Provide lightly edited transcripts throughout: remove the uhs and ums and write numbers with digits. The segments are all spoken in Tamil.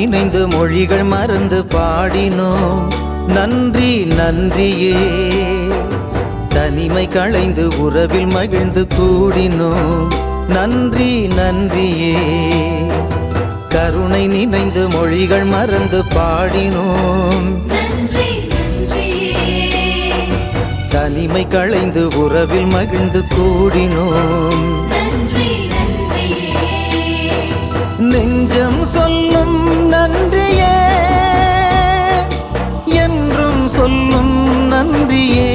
நினைந்து மொழிகள் மறந்து பாடினோம் நன்றி நன்றியே. தனிமை களைந்து உறவில் மகிழ்ந்து கூடினோம் நன்றி நன்றியே. கருணை நினைந்து மொழிகள் மறந்து பாடினோம் தனிமை களைந்து உறவில் மகிழ்ந்து கூடினோம். நெஞ்சம் சொல்லும் நன்றியே என்றும் சொல்லும் நன்றியே.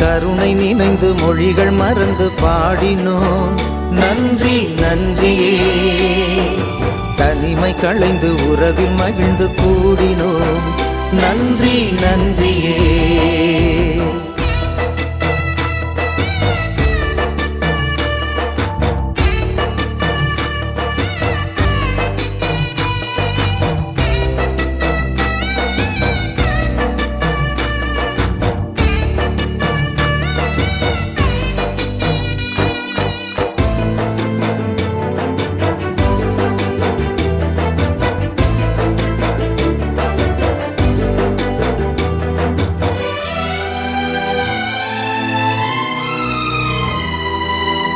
கருணை நினைந்து மொழிகள் மறந்து பாடினோம் நன்றி நன்றியே. தனிமை களைந்து உறவில் மகிழ்ந்து கூடினோம் நன்றி நன்றியே.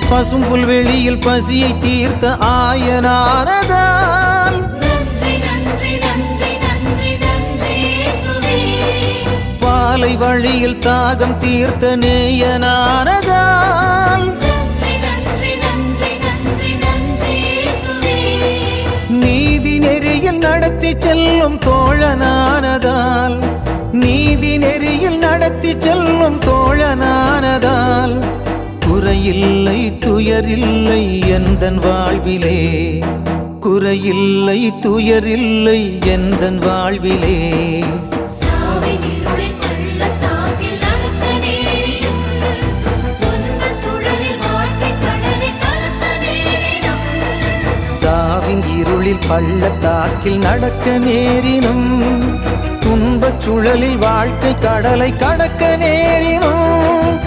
பசும் புல்வெளியில் பசியை தீர்த்த ஆயனானதால் பாலை வழியில் தாகம் தீர்த்த நேயனானதால் நீதி நெறியில் நடத்தி செல்லும் தோழனானதால் நீதி நெறியில் நடத்தி செல்லும் தோழனானதால் குறையில்லை துயரில்லை எந்தன் வாழ்விலே குறையில்லை துயரில்லை எந்தன் வாழ்விலே. சாவின் இருளில் பள்ளத்தாக்கில் நடக்க நேரினும் துன்பச் சுழலில் வாழ்க்கை கடலை கடக்க நேரினும்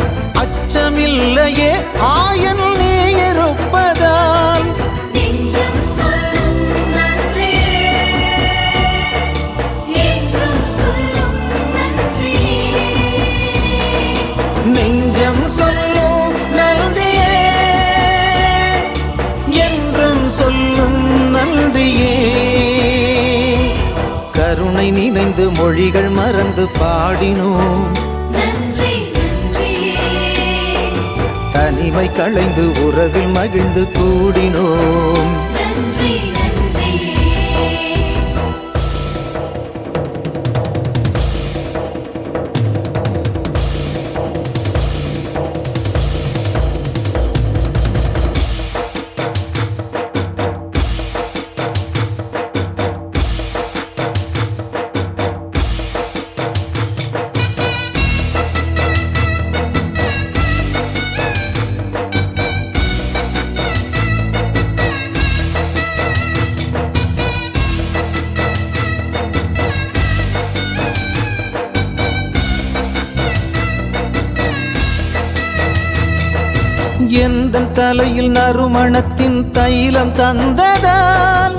அச்சமில்லையே ஆயன் நீ இருப்பதால். நெஞ்சம் சொல்லும் நன்றியே என்றும் சொல்லும் நன்றியே. கருணை நினைந்து மொழிகள் மறந்து பாடினோம் தனிமை களைந்து உறவில் மகிழ்ந்து கூடினோம். எந்தன் தலையில் நறுமணத்தின் தைலம் தந்ததால்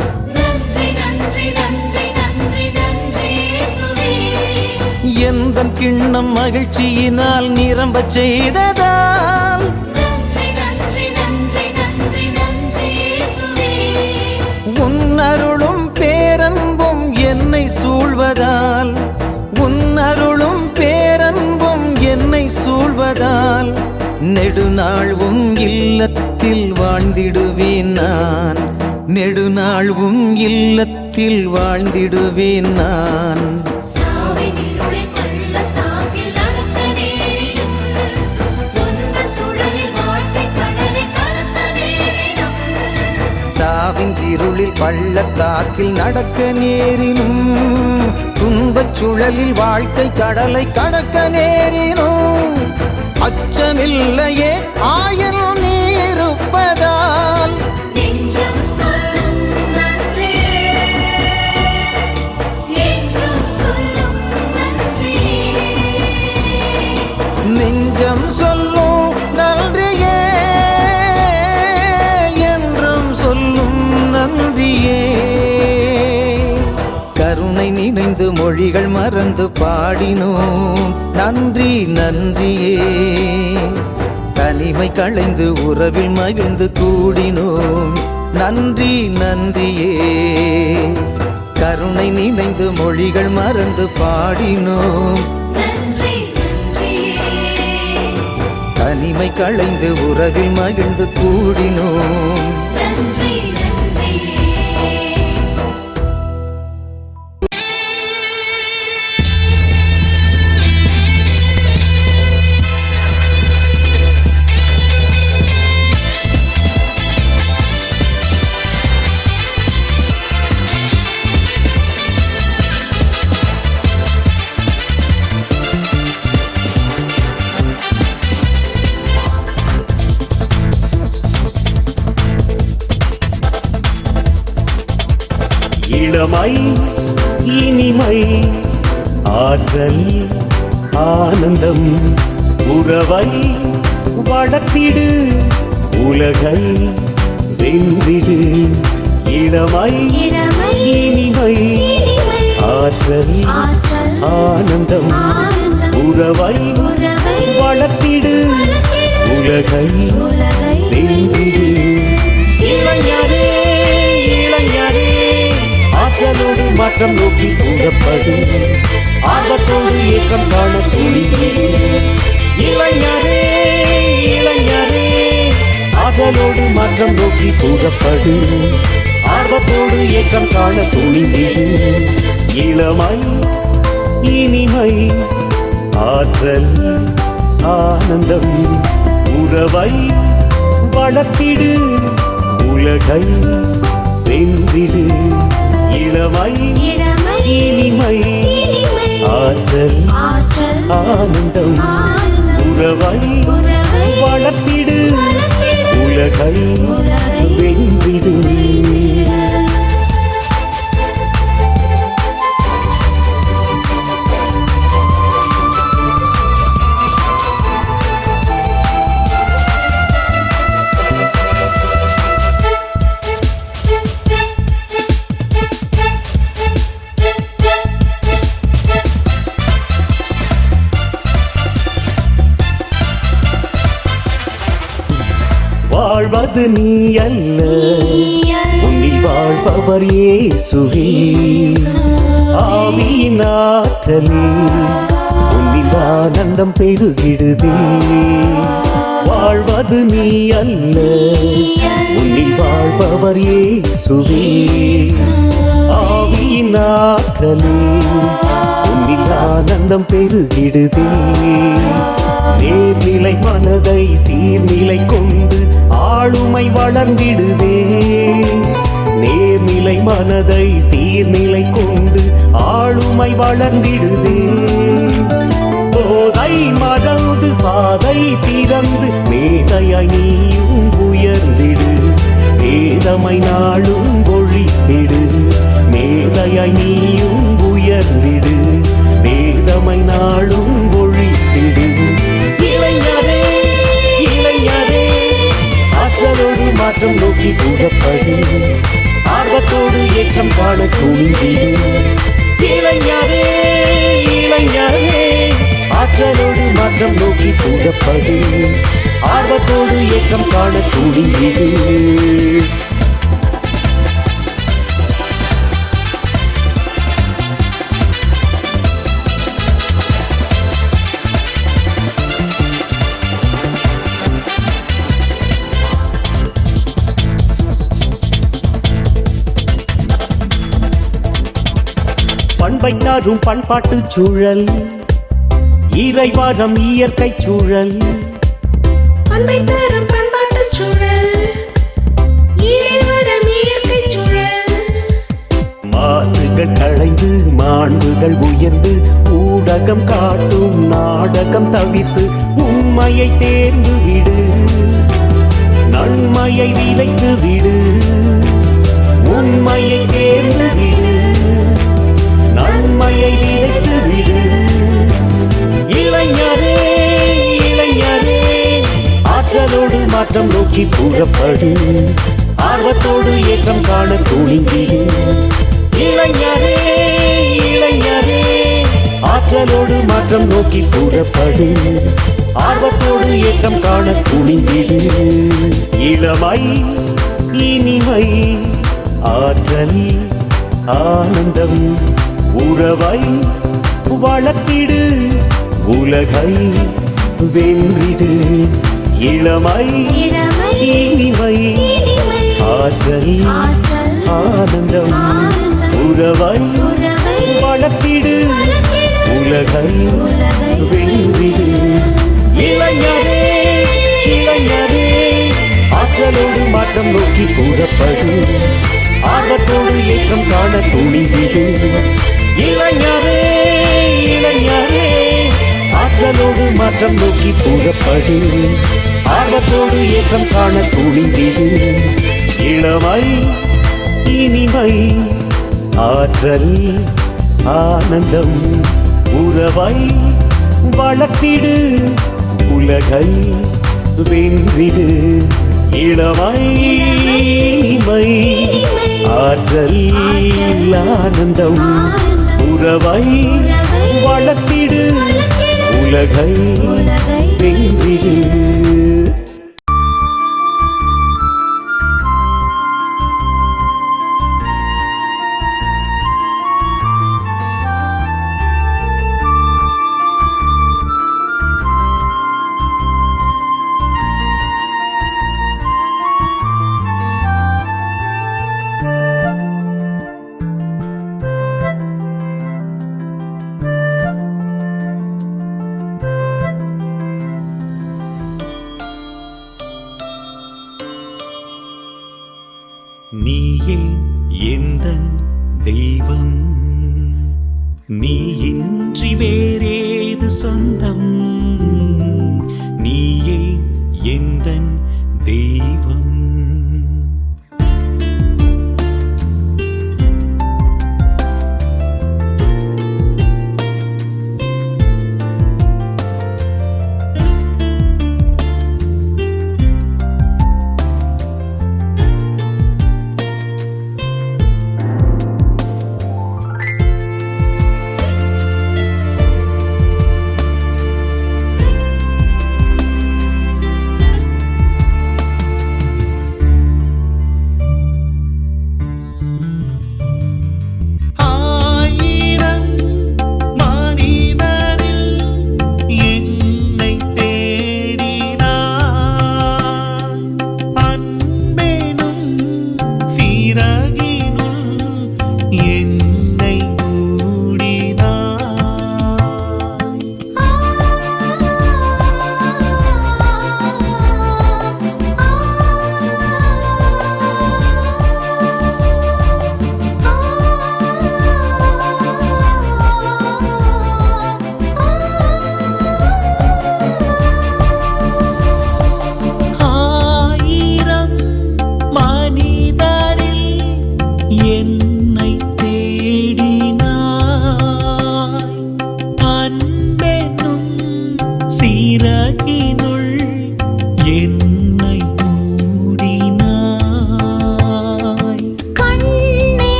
எந்தன் கிண்ணம் மகிழ்ச்சியினால் நிரம்பச் செய்ததால் உன் அருளும் பேரன்பும் என்னை சூழ்வதால் உன் அருளும் பேரன்பும் என்னை சூழ்வதால் நெடுநாள்வும் இல்லத்தில் வாழ்ந்திடுவேன் நான் நெடுநாள்வும் இல்லத்தில் வாழ்ந்திடுவேன் நான். சாவின் இருளில் பள்ளத்தாக்கில் நடக்க நேரினும் துன்பச் சுழலில் வாழ்க்கை கடலை கடக்க நேரினும் அச்சமில்லையே ஆயன் நீ இருப்பதால். நெஞ்சம் சொல்லும் நன்றியே என்றும் சொல்லும் நன்றியே. மொழிகள் மறந்து பாடினோம் நன்றி நன்றியே. தனிமை களைந்து உறவில் மகிழ்ந்து கூடினோம் நன்றி நன்றியே. கருணை நினைந்து மொழிகள் மறந்து பாடினோம் தனிமை களைந்து உறவில் மகிழ்ந்து கூடினோம். இளமை இனிமை ஆற்றல் ஆனந்தம் உறவை வளர்த்திடு உலகை வென்றிடு. இளமை இனிமை ஆற்றல் ஆனந்தம் உறவை வளர்த்திடு உலகை வென்றிடு. இளைஞரே இளைஞரே ஆற்றலோடு மாற்றம் நோக்கி கூறப்படு ஆர்வத்தோடு ஏற்றம் காண துணிந்து. இளைஞரே இளைஞரே ஆற்றலோடு மாற்றம் நோக்கி கூறப்படு ஆர்வத்தோடு ஏற்றம் காண துணிந்து. இளமை இனிமை ஆற்றல் ஆனந்தம் உறவை வளர்த்திடு உலகை வென்றிடு. இளமை இனிமை ஆற்றல் ஆனந்தம் உறவை வளர்த்திடு உலகை வென்றிடு. வாழ்வது நீ அல்ல உன்னில் வாழ்பவர் இயேசுவே. ஆவியின் ஆற்றலே உன்னில் ஆனந்தம் பெருகிடுதே. வாழ்வது நீ அல்ல உன்னில் வாழ்பவர் இயேசுவே. ஆவியின் ஆற்றலே உன்னில் ஆனந்தம் பெருகிடுதே. நேர்நிலை மனதை சீர்நிலை கொண்டு ஆளுமை வளர்ந்திடுதே. நேர்நிலை மனதை சீர்நிலை கொண்டு ஆளுமை வளர்ந்திடுதே. போதை மறந்து பாதை திறந்து மேதையாய் நீயும் உயர்ந்திடு. மேதமை நாளும் ஒழித்திடு மேதையாய் நீயும் உயர்ந்திடு. மேதமை நாளும் ஒழித்திடு. இளைஞரே இளைஞரே ஆற்றலோடு மாற்றம் நோக்கி கூறப்படு ஆர்வத்தோடு ஏற்றம் காண துணிந்திடு. இளைஞரே இளைஞரே ஆற்றலோடு மாற்றம் நோக்கி கூறப்படு ஆர்வத்தோடு ஏற்றம் காண துணிந்திடு. பண்பை தாரும் பண்பாட்டு சூழல் இறைவாரம் இயற்கை சூழல். பண்பை தாரும் பண்பாட்டு சூழல் இறைவாரம் இயற்கை சூழல். மாசுகள் களைந்து மாண்புகள் உயர்ந்து ஊடகம் காட்டும் நாடகம் தவிர்த்து உண்மையை தேர்ந்து விடு. நன்மையை விளைத்து விடு. உண்மையை தேர்ந்து விடு. நன்மையை விளைத்து விடு. இளைஞரே இளைஞரே ஆற்றலோடு மாற்றம் நோக்கி கூறப்படு ஆர்வத்தோடு ஏற்றம் காண துணிந்திடு. இளைஞரே இளைஞரே ஆற்றலோடு மாற்றம் நோக்கி புறப்படு ஆர்வத்தோடு ஏக்கம் காண துணிந்திடு இளமை இனிமை ஆற்றல் ஆனந்தம் உறவை வளர்த்திடு உலகை வென்றிடு இளமை இனிமை ஆற்றல் ஆனந்தம் உறவை வளர்த்திடு உலகை வென்றிடு இளைஞரே இளைஞரே ஆற்றலோடு மாற்றம் நோக்கி புறப்படு ஆர்வத்தோடு ஏக்கம் காண துணிந்திடு இளைஞரே இளைஞரே ஆற்றலோடு மாற்றம் நோக்கி புறப்படு ஆர்வத்தோடு ஏக்கம் காண துணிந்திடு இளமை இனிமை ஆற்றல் ஆனந்தம் உறவை வளர்த்திடு உலகை வென்றிடு இளமை இனிமை ஆற்றல் ஆனந்தம் உறவை வளர்த்திடு உலகை வென்றிடு நீயே எந்தன் தெய்வம், நீயின்றி வேறேது சொந்தம், நீயே எந்தன் தெய்வம்.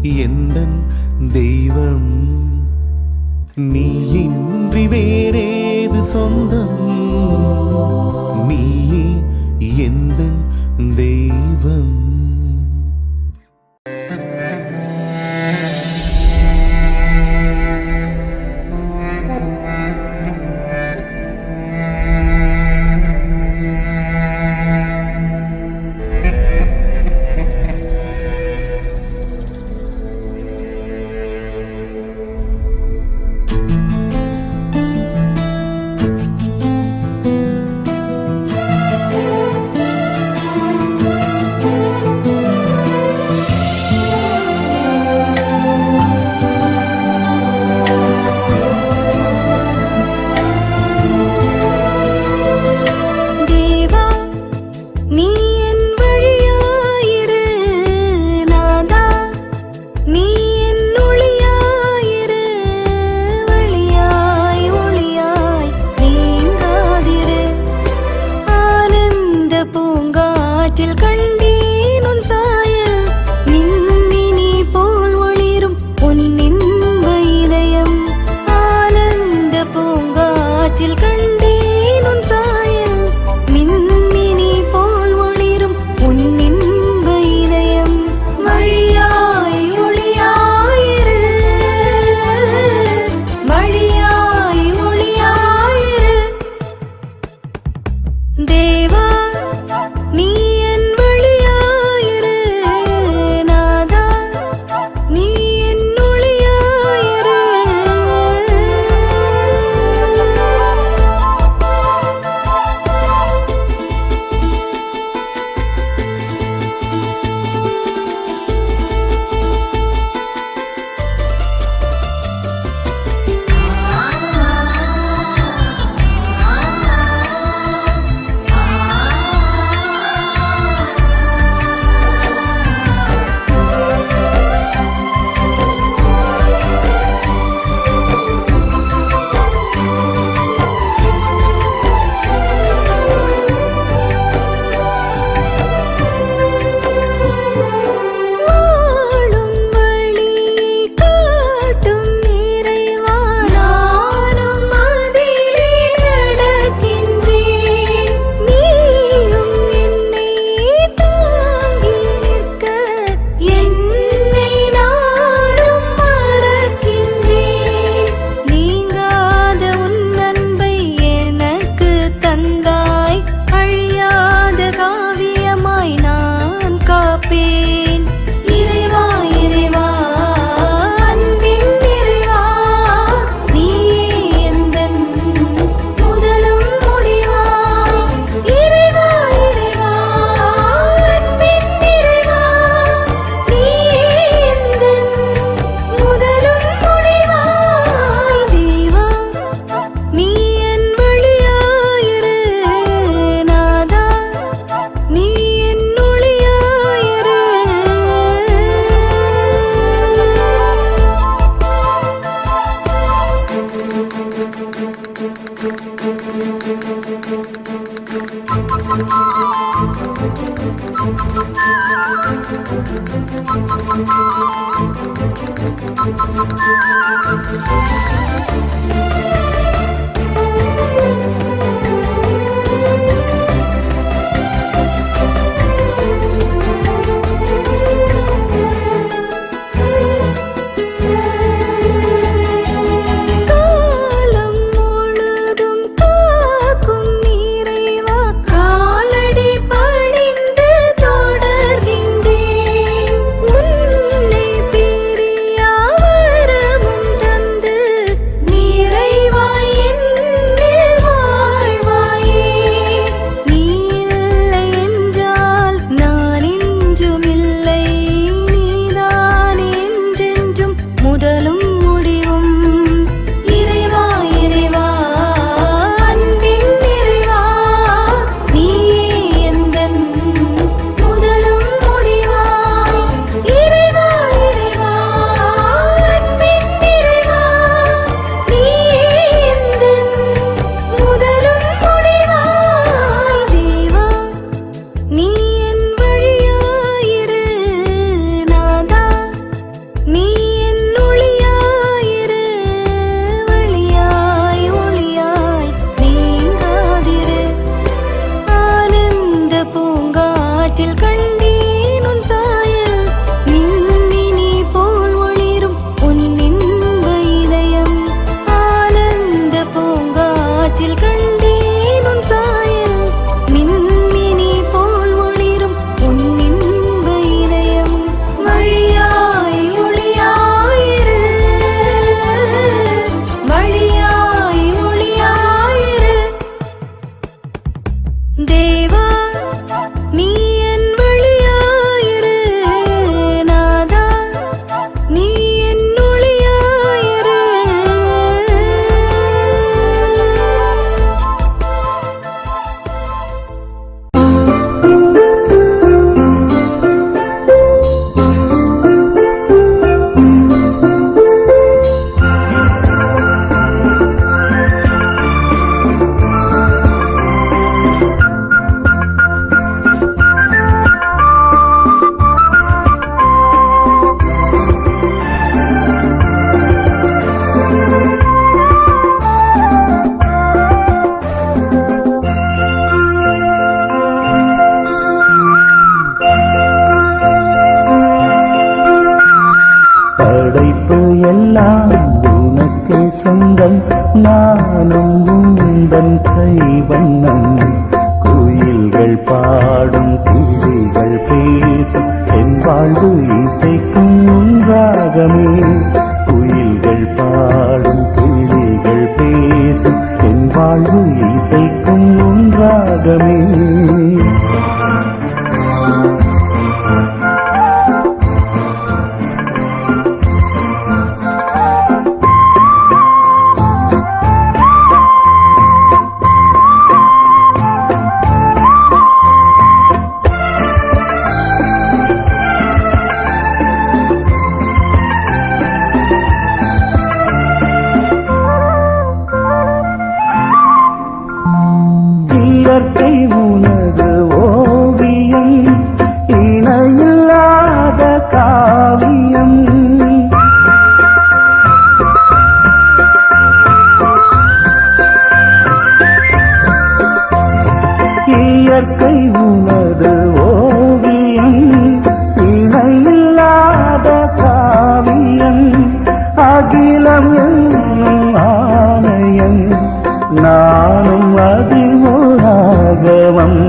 எந்தன் தெய்வம். நீ இன்றி வேறேது சொந்தம், நீயே எந்தன் தெய்வம். நீரை எல்லாம் உனக்கே சொந்தம் நானும் உந்தன் கைவண்ணம் குயில்கள் பாடும் கிளிகள் பேசும் என் வாழ்வு இசைக்கும் ராகமே குயில்கள் பாடும் கிளிகள் பேசும் என் வாழ்வு இசைக்கும் ராகமே இயற்கை உனது ஓவியம் இணையில்லாத காவியம் இயற்கை உனது ஓவியம் இணையில்லாத காவியம் அகிலம் என்னும் ஆலயம் நானும் அதில் ஓராகவம்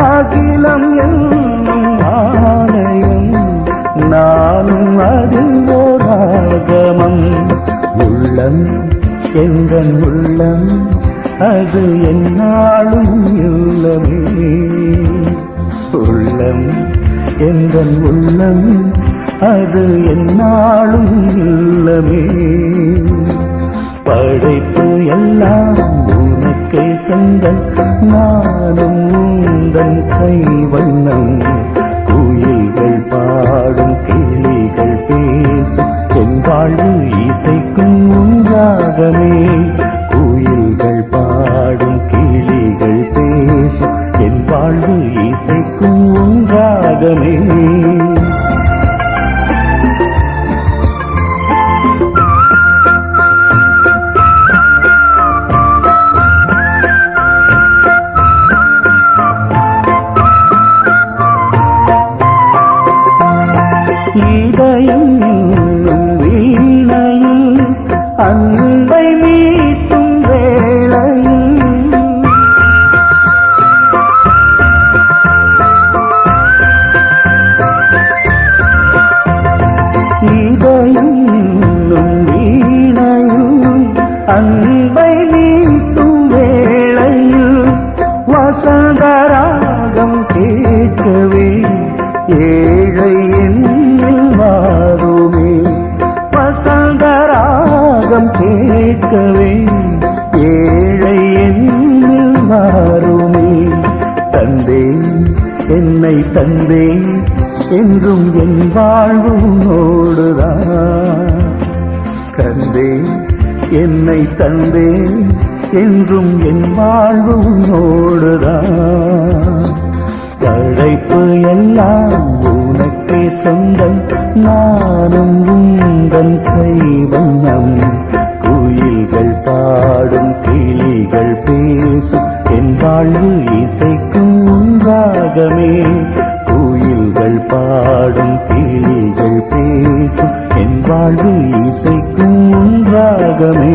அகிலம் என்னும் ஆலயம் நானும் அதில் ஓராகமம் உள்ளம் எங்கள் உள்ளம் அது என்னாலும் இல்லமே உள்ளம் எங்கள் உள்ளம் அது என்னாலும் இல்லமே படைப்பு எல்லாம் உனக்கே சொந்தம் நானும் உந்தன் கைவண்ணம் குயில்கள் பாடும் கிளிகள் பேசும் என் வாழ்வு இசைக்கும் ராகமே குயில்கள் பாடும் கிளிகள் பேசும் என் வாழ்வு இசைக்கும் ராகமே இதயம் வீணையில் அன்பை மீட்டும் வேளையில் இதயம் வீணையில் அன்பை மீட்டும் வேளையில் வசந்தராகம் கேட்கவே ஏழை என்னில் மாறுமே வசந்தராகம் கேட்கவே ஏழை என்னில் மாறுமே தந்தே என்னை தந்தே என்றும் என் வாழ்வு உன்னோடுதான் கந்தே என்னை தந்தே என்றும் என் வாழ்வு உன்னோடுதான் படைப்பு எல்லாம் உனக்கே சொந்தம் நானும் உந்தன் கைவண்ணம் குயில்கள் பாடும் கிளிகள் பேசும் என் வாழ்வு இசைக்கும் ராகமே குயில்கள் பாடும் கிளிகள் பேசும் என் வாழ்வு இசைக்கும் ராகமே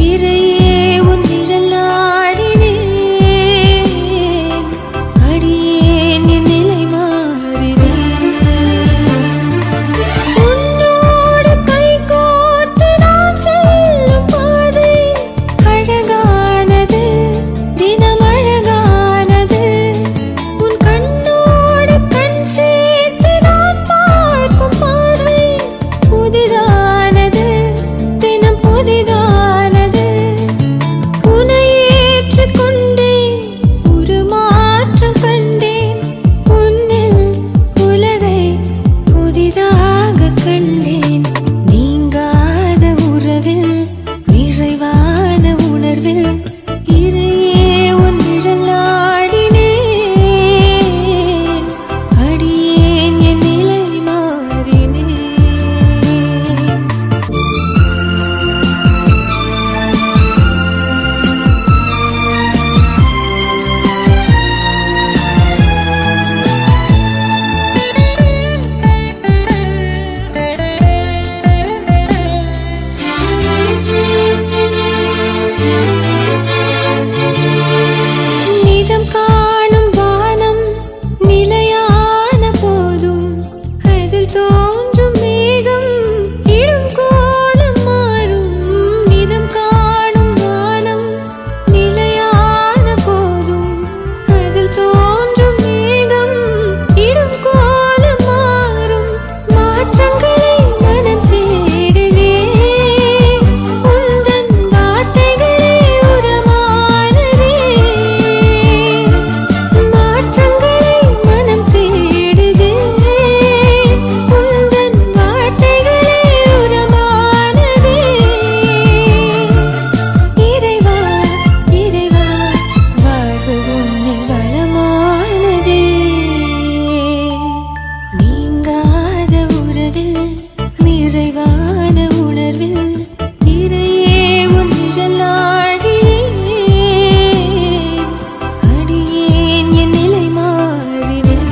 இறையே உன் நிழல் நாடினேன். அடியேன் என் நிலை மாறினேன். உன்னோடு கைகோர்த்து நான் செல்லும் பாதை அழகானது, தினம் அழகானது. உன் கண்ணோடு கண் சேர்த்து நான் பார்க்கும் பார்வை புதிதானது, தினம் புதிதானது. உன்னை ஏற்றுக்கொண்டேன், ஒரு மாற்றம் கண்டேன். உன்னில் உலகை புதிதாக கண்டேன். நீங்காத உறவில், நிறைவான உணர்வில் இறையே உன் நிழல் நாடினேன். அடியேன் என் நிலை மாறினேன். நிதம் காணும் வானம் நிலையான போதும், அதில் தோன்றும் மேகம் இடும் கோலம் மாறும். நிதம் காணும் வானம் நிலையான போதும், அதில் தோன்றும் மேகம் இடும் கோலம் மாறும். மாற்றங்களை மனம் தேடுதே, உந்தன் வார்த்தைகளே உரமானதே. மாற்றங்களை மனம் தேடுதே, உந்தன் வார்த்தைகளே உரமானதே. இறைவா இறைவா, வாழ்வு உன்னில் வளமானதே. நீங்காத உறவில், நிறைவான உணர்வில் இறையே உன் நிழல் நாடினேன். அடியேன் என் நிலை மாறினேன்.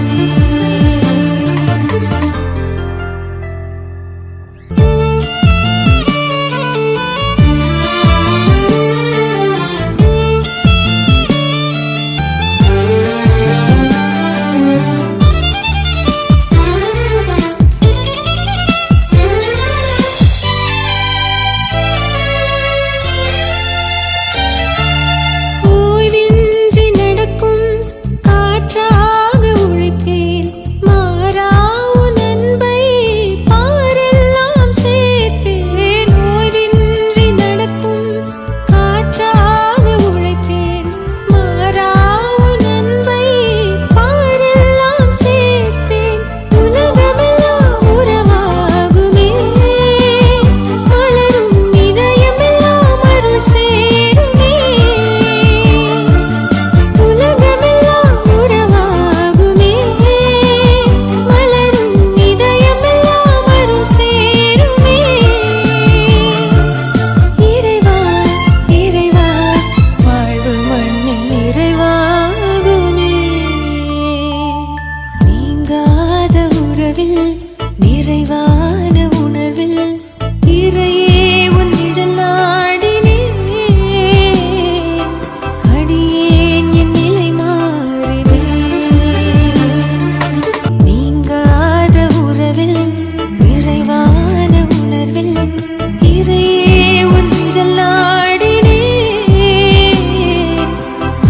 ஓய்வின்றி நடக்கும் காற்றாக உழைப்பேன். மாறா உன் அன்பை பாரெல்லாம் சேர்ப்பேன். ஓய்வின்றி நடக்கும் காற்றாக உழைப்பேன். மாறா உன் அன்பை பாரெல்லாம் சேர்ப்பேன். உலகமெல்லாம் உறவாகுமே, மலரும் இதயமெல்லாம் அருள் சேருமே. உலகமெல்லாம் உறவாகுமே, மலரும் இதயமெல்லாம் அருள் சேருமே. இறைவா இறைவா, வாழ்வு மண்ணில் நிறைவாகுமே. நீங்காத உறவில், நிறைவான உணர்வில் இறையே உன் நிழல் நாடினேன். அடியேன் என் நிலை மாறினேன். நீங்காத உறவில், நிறைவான உணர்வில் இறையே உன் நிழல் நாடினேன்.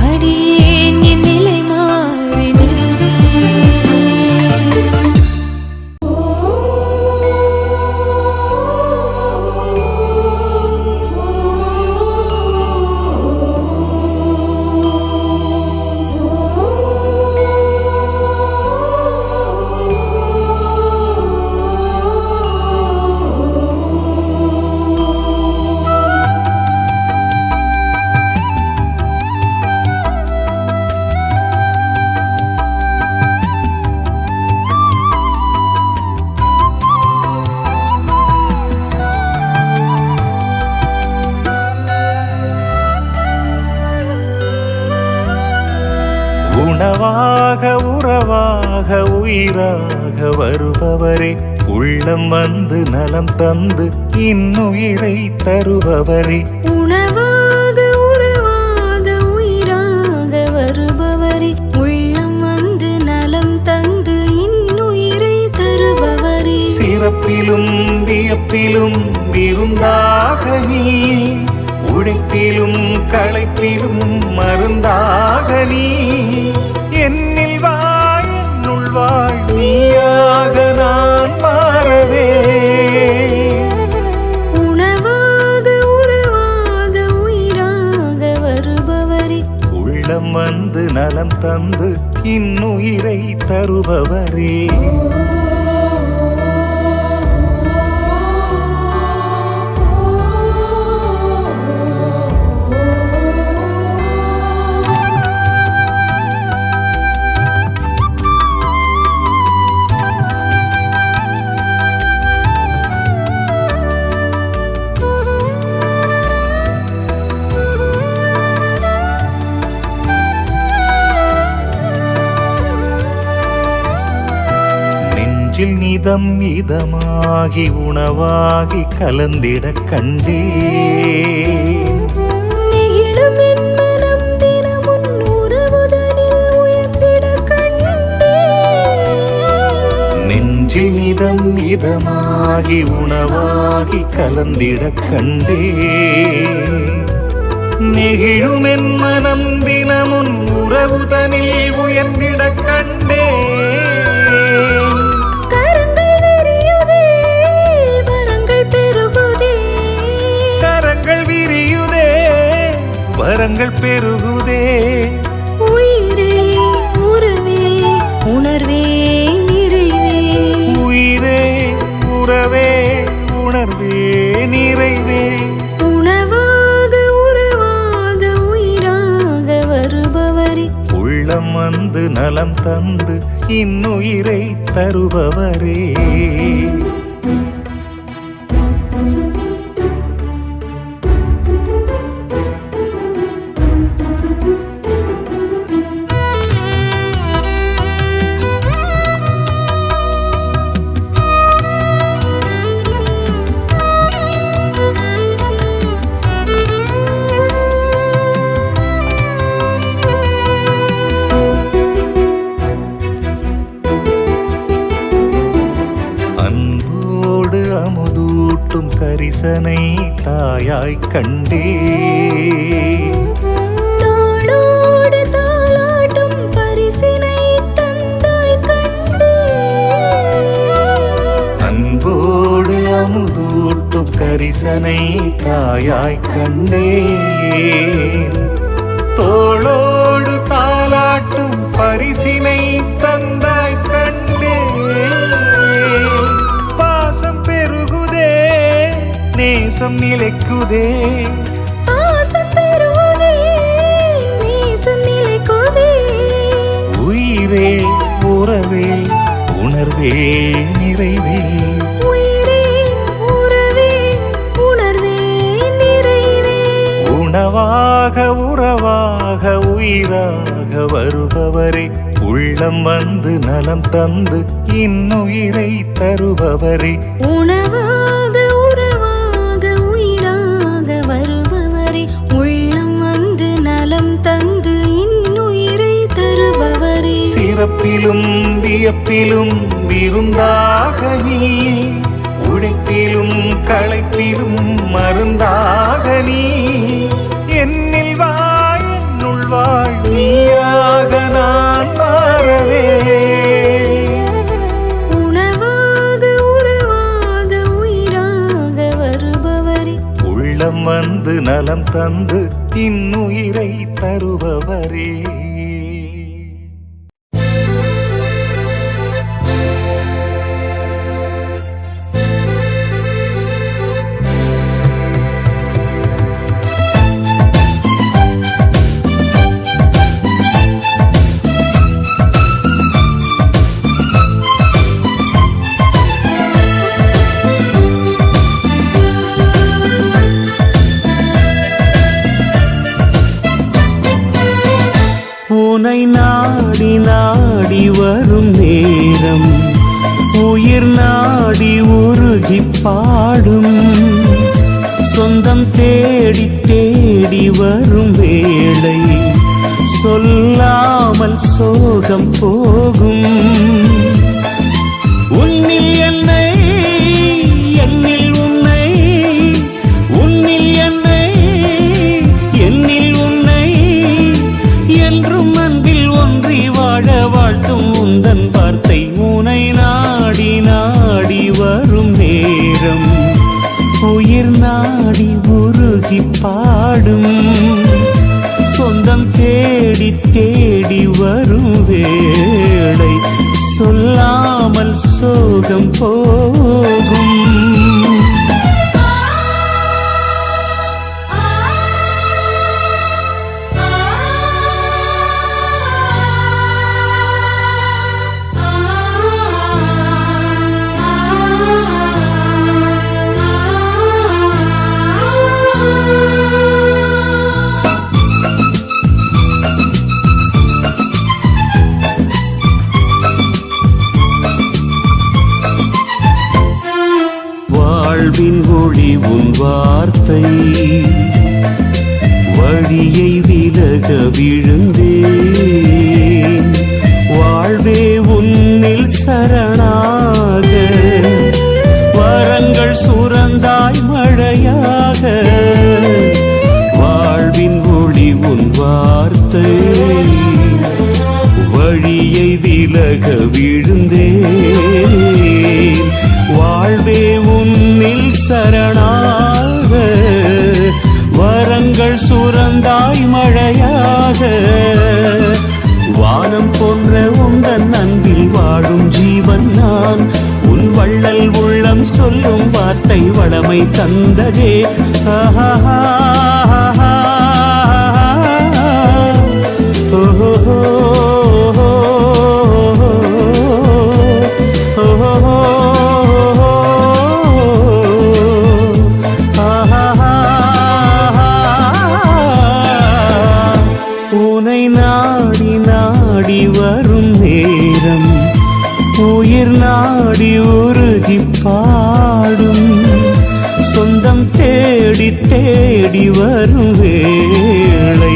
அடியேன் என் நிலை மாறினேன். உணவாக உறவாக உயிராக வருபவரே உள்ளம் வந்து நலம் தந்து இன்னுயிரை தருபவரே உணவாக உறவாக உயிராக வருபவரே உள்ளம் வந்து நலம் தந்து இன்னுயிரை தருபவரே சிறப்பிலும் வியப்பிலும் விருந்தாக நீ உழைப்பிலும் களைப்பிலும் மருந்தாக நீ என்னில் வாழ் என்னுள் வாழ் நீயாக நான் மாறவே உணவாக உறவாக உயிராக வருபவரே உள்ளம் வந்து நலம் தந்து இன்னுயிரை தருபவரே நிதம் இதமாகி உணவாகி கலந்திட கண்டே நெகிழும் என் மனம் தினமுன் உறவுதனில் உயர்ந்திட கண்டே நெஞ்சில் நிதம் இதமாகி உணவாகி கலந்திட கண்டே நெகிழும் என் மனம் தினமுன் உறவுதனில் உயர்ந்திட கண்டே வரங்கள் பெருகுதே உயிரே உறவே உணர்வே நிறைவே உயிரே உறவே உணர்வே நிறைவே உணவாக உறவாக உயிராக வருபவரே உள்ளம் வந்து நலம் தந்து இன்னுயிரை தருபவரே கரிசனை தாயாய் கண்டே தோளோடு தாலாட்டும் பரிசினை தந்தாய் கண்டே அன்போடு அமுதூட்டும் கரிசனை தாயாய் கண்டே தோளோடு தாலாட்டும் பரிசினை தந்தாய் கண்டே பாசம் பெருகுதே நேசம் நிலைக்குதே பாசம் பெருகுதே நேசம் நிலைக்குதே உயிரே உறவே உணர்வே நிறைவே உயிரே உறவே உணர்வே நிறைவே உணவாக உறவாக உயிராக வருபவரே உள்ளம் வந்து நலம் தந்து இன்னுயிரை தருபவரே உணவாக உறவாக உயிராக வருபவரே உள்ளம் வந்து நலம் தந்து இன்னுயிரை தருபவரே சிறப்பிலும் வியப்பிலும் விருந்தாக நீ உழைப்பிலும் களைப்பிலும் மருந்தாக நீ என்னில் வாழ் என்னுள் வாழ் நீயாக நான் மாறவே உணவாக உறவாக உயிராக வருபவரே உள்ளம் வந்து நலம் தந்து இன்னுயிரை தருபவரே உனை நாடி நாடி வரும் நேரம் உயிர் நாடி உருகி பாடும் சொந்தம் தேடி தேடி வரும் வேளை சொல்லாமல் சோகம் போகும் உன்னில் என்னை என்னில் உன்னை உன்னில் என்னை என்னில் உன்னை என்றும் அன்பில் ஒன்றி வாழ வாழ்த்தும் உந்தன் வார்த்தை உனை நாடி நாடி வரும் நேரம் உயிர் நாடி உருகி பாடும் சொந்தம் தேடி தேடி வரும் வேளை சொல்லாமல் சோகம் போகும் வாழ்வின் ஒளி உன் வார்த்தை வழியை விலக விழுந்தேன் வாழ்வே உன்னில் சரணாக வரங்கள் சுரந்தாய் மழையாக வாழ்வின் ஒளி உன் வார்த்தை வழியை விலக விழுந்தேன் வாழ்வே உன்னில் சரணாக வரங்கள் சுரந்தாய் மழையாக வானம் போன்ற உந்தன் அன்பில் வாழும் ஜீவன் நான் உன் வள்ளல் உள்ளம் சொல்லும் வார்த்தை வளமை தந்ததே ஆஹா ஓஹோ வரும் நேரம் உயிர் நாடி உருகி பாடும் சொந்தம் தேடி தேடி வரும் வேளை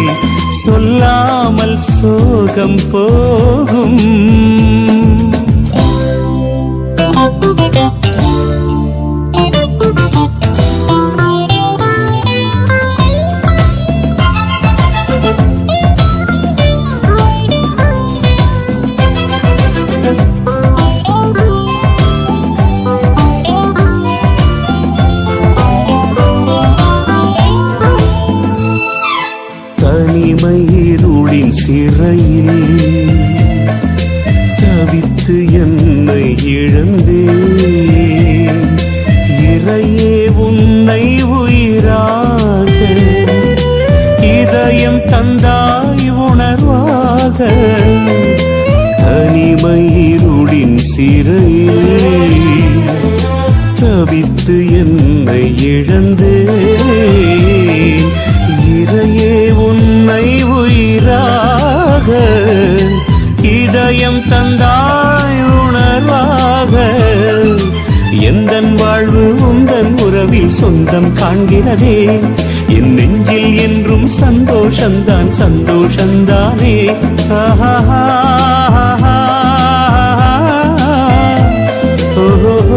சொல்லாமல் சோகம் போகும் தனிமையிருளின் சிறையில் தவித்து என்னை இழந்தேன் இறையே உன்னை உயிராக இதயம் தந்தாய் உணர்வாக தனிமையிருளின் சிறையில் தவித்து என்னை இழந்தேன் இறையே உன்னை உயிராக இதயம் தந்தாய் உணர்வாக எந்தன் வாழ்வு உந்தன் உறவில் சொந்தம் காண்கிறதே என் நெஞ்சில் என்றும் சந்தோஷந்தான் சந்தோஷந்தானே ஆஹா ஓஹோ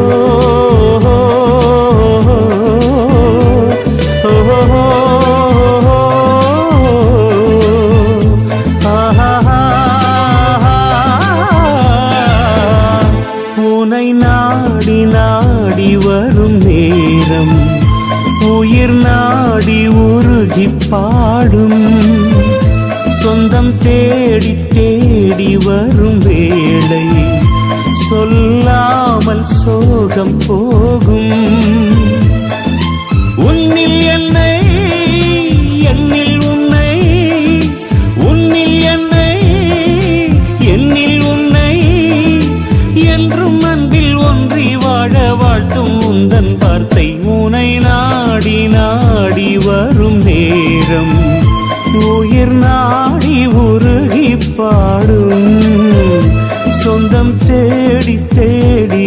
நாடி நாடி வரும் நேரம் உயிர் நாடி உருகி பாடும் சொந்தம் தேடி தேடி வரும் வேளை சொல்லாமல் சோகம் போகும் உன்னில் என்னை என்னில் உன்னை உன்னில் என்னை என்னில் உன்னை என்றும் அன்பில் ஒன்றி வாழ வாழ்த்தும் உந்தன் வார்த்தை உனை நாடி நாடி வரும் நேரம் உயிர் நாடி உருகி பாடும் சொந்தம் தேடி தேடி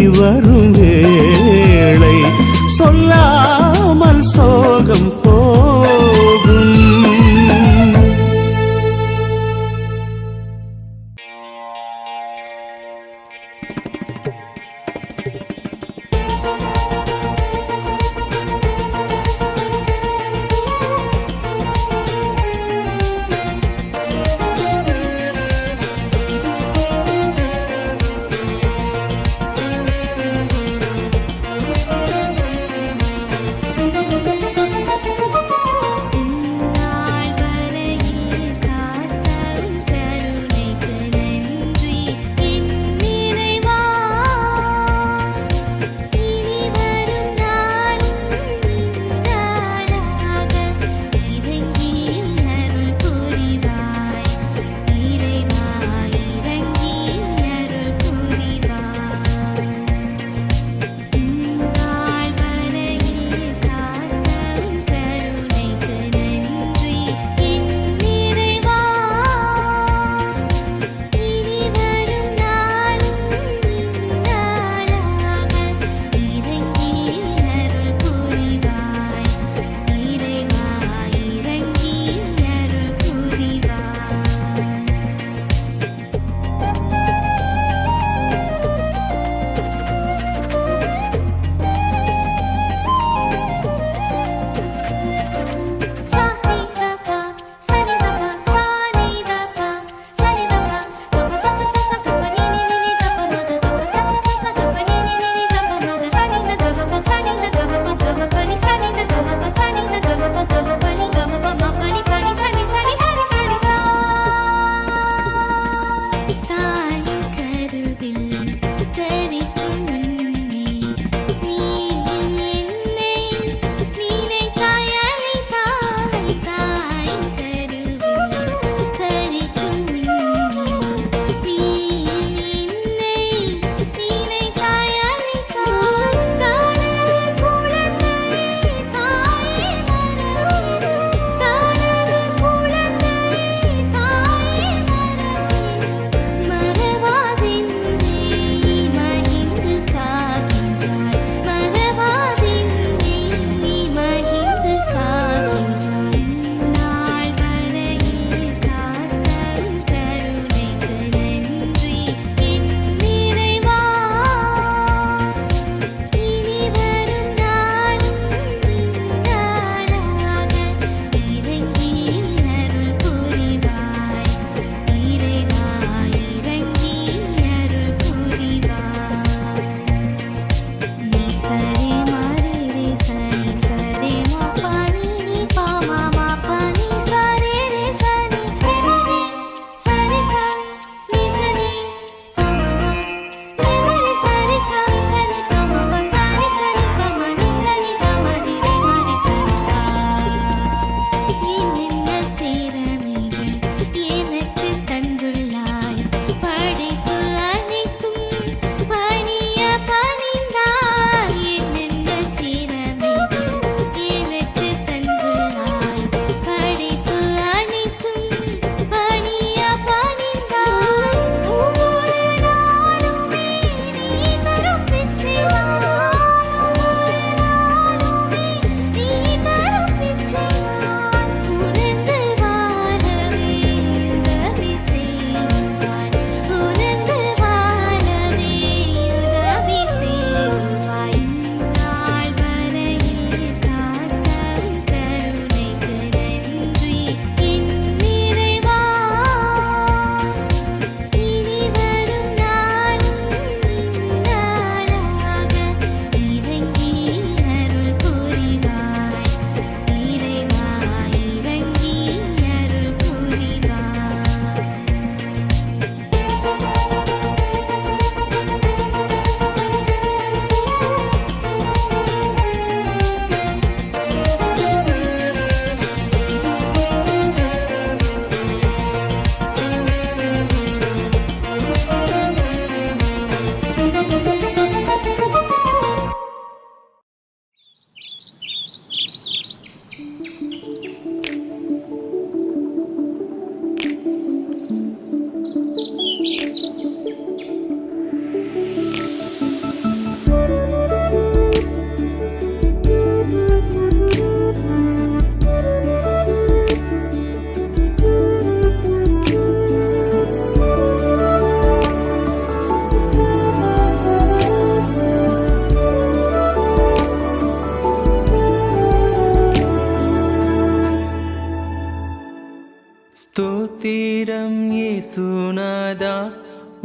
ஸ்தோத்திரம் இயேசுநாதா,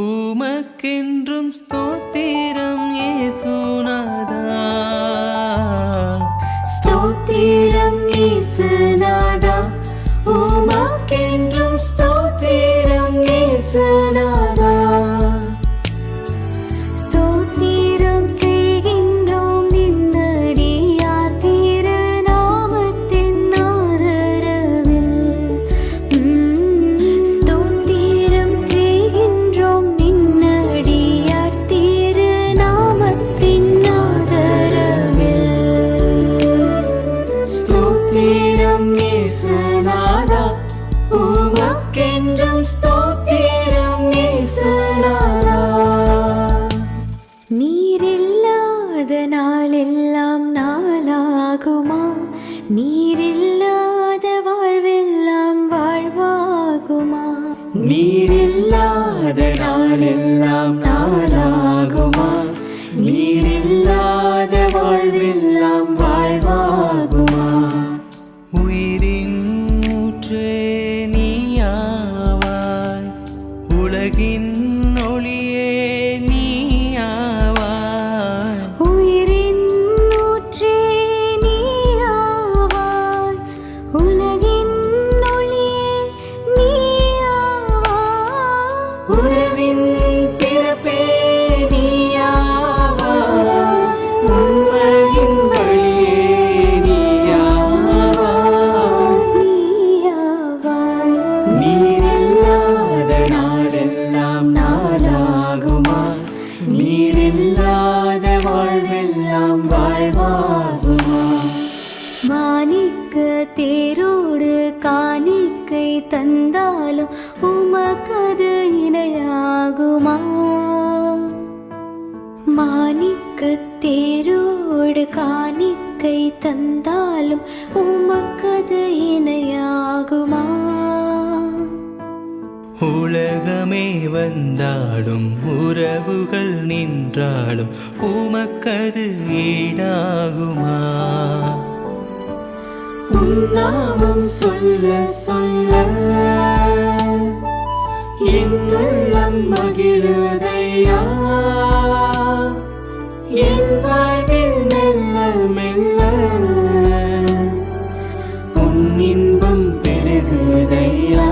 உமக்கென்றும் ஸ்தோத்திரம் இயேசுநாதா. ஸ்தோத்திரம் இயேசுநாதா, உமக்கென்றும் ஸ்தோத்திரம் இயேசுநாதா. ஸ்தோத்திரம் செய்கின்றோம் நின்னடியார் திருநாமத்தின் ஆதரவில். ஸ்தோத்திரம் செய்கின்றோம் நின்னடியார் திருநாமத்தின் ஆதரவில். ஸ்தோத்திரம் இயேசுநாதா, உமக்கென்றும் ஸ்தோத்திரம் இயேசுநாதா. நீரில்லாத நாளெல்லாம் நாளாகுமா? நீரில்லாத வாழ்வெல்லாம் வாழ்வாகுமா? நீரில்லாத நாளெல்லாம் நாளாகுமா? நீரில்லாத வாழ்வெல்லாம் வாழ்வாகுமா? உயிரின் ஊற்றே நீயாவாய், உலகின் ஒளியே நீயாவாய். உயிரின் ஊற்றே நீயாவாய், உலகின் ஒளியே நீயாவாய். உறவின் பிறப்பே நீயாவாய், உண்மையின் வழியே நீயாவாய். நீயாவாய். நீரில்லாத நாடெல்லாம் நாளாகுமா? நீரில்லாத வாழ்வெல்லாம் வாழ்வாகுமா? மாணிக்க தேரோடு காணிக்கை தந்தாலும் உமக்கது இணையாகுமா? மாணிக்க தேரோடு காணிக்கை தந்தாலும் உமக்கது இணையாகுமா? உலகமே வந்தாடும் உறவுகள் நின்றாடும் உமக்கது ஈடாகுமா? உன்னாமம் சொல்ல சொல்ல என் உள்ளம் மகிழுதையா. என் வாழ்வில் மெல்ல மெல்ல உன் இன்பம் பெருகுதையா.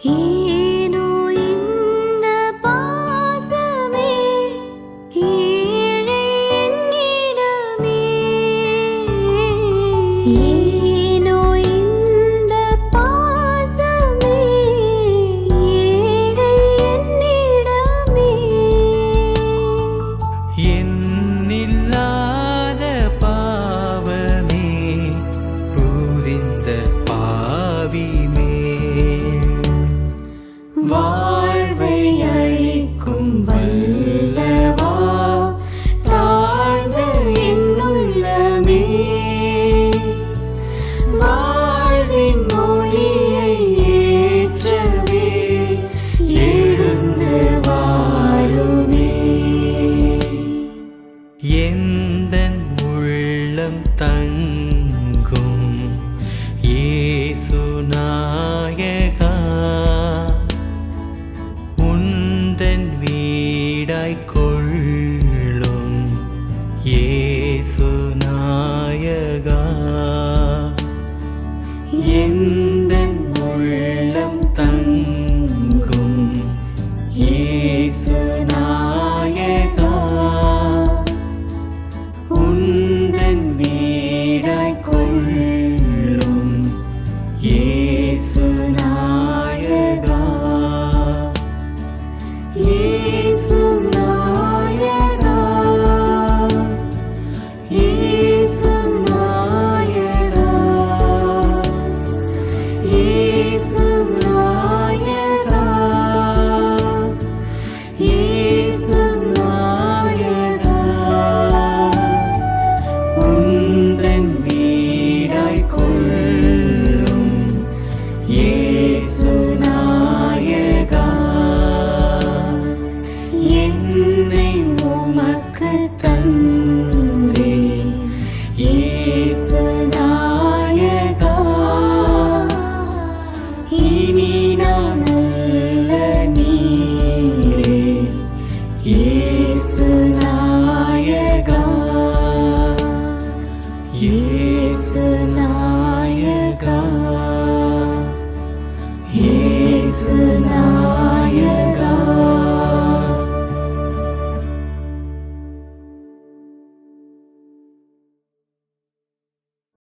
ஏனோ இந்த பாசமே ஏழை என்னிடமே. ஏனோ இந்த பாசமே ஏழை என்னிடமே. எண்ணில்லாத பாவமே புரிந்த பாவிமே. இயேசு நாயகா இயேசு நாயகா இயேசு நாயகா